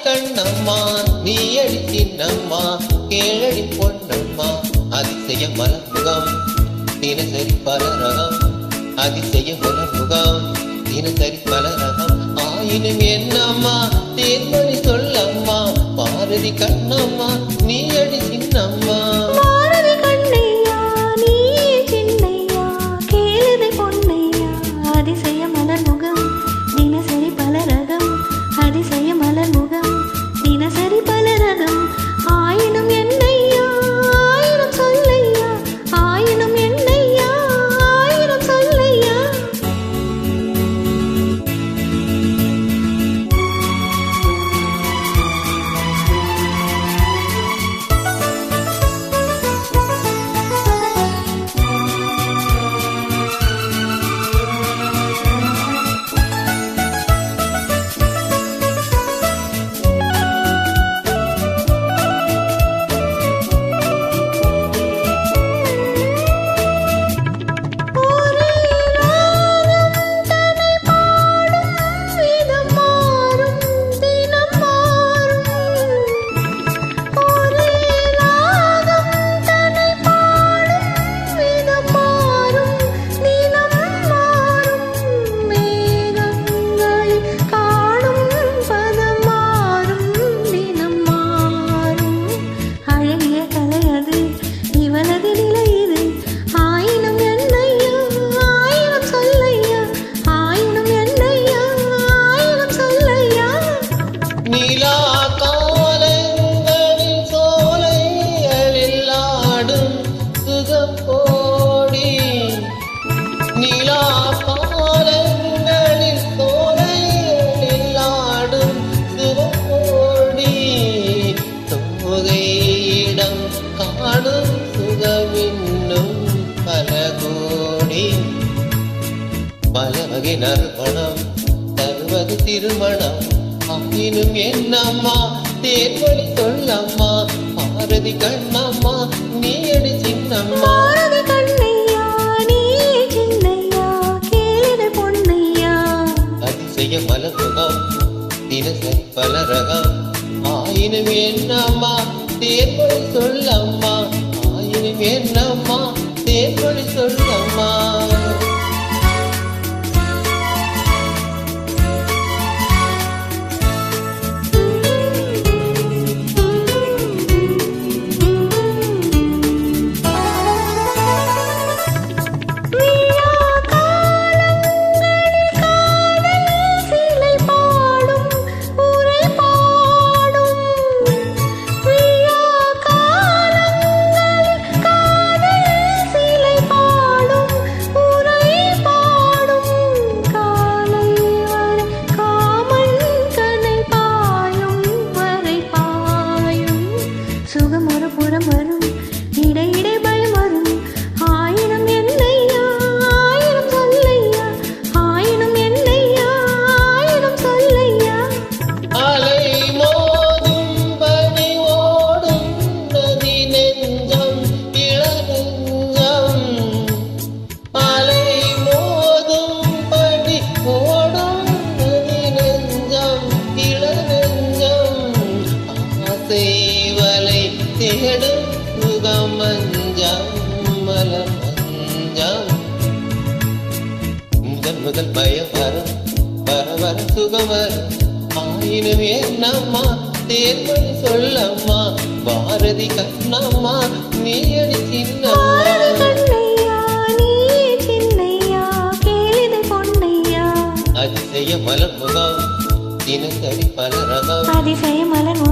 கண்ணம்மா நீயடி சின்னம்மா கேளடி பொன்னம்மா அதிசய மலர்முகம் தினசரி பல ரகம் அதிசய மலர்முகம் தினசரி பல ரகம் ஆயினும் என்னம்மா தேர்மொழி சொல்லம்மா பாரதி கண்ணம்மா நீயடி சின்னம்மா அதிசய மலர் முகம் தினசரி பல ரகம் அதிசய மலர் முகம் தினசரி பல ரகம் ஆயினும் என்னையா ஆயிரம் சொல்லையா ஆயினும் என்னையா ஆயிரம் சொல்லையா பலவகை நறுமணம் தருவது திருமணம் ஆயினும் என்னம்மா தேர்வழி சொல்லம்மா பாரதி கண்ணம்மா நீயடி சின்னம்மா அதிசய மலர்முகம் தினசரி பல ரகம் ஆயினும் என்னம்மா தேர்வழி சொல்லம்மா ஆயினும் என்னம்மா தேர்வழி சொல்லம்மா சுகம் ஒரு புறம் வரும் இடையிடை பயம் வரும் ஆயினும் என்னையா ஆயிரம் சொல்லையா ஆயினும் என்னையா ஆயிரம் சொல்லையா அலை மோதும் பனி ஓடும் நதி நெஞ்சம் இளநெஞ்சம் அலை மோதும் பனி ஓடும் நதி நெஞ்சம் இளநெஞ்சம் ஆசை தேடும் சுகமஞ்சம் மலர் மஞ்சம் முதல் பயம் வரும் வர சுகம் வரும் ஆயினும் என்னம்மா தேர்மொழி சொல்லம்மா பாரதி கண்ணம்மா நீயடி சின்னம்மா அதிசய மலர் முகம் தினசரி பல ரகம் அதிசய மலர்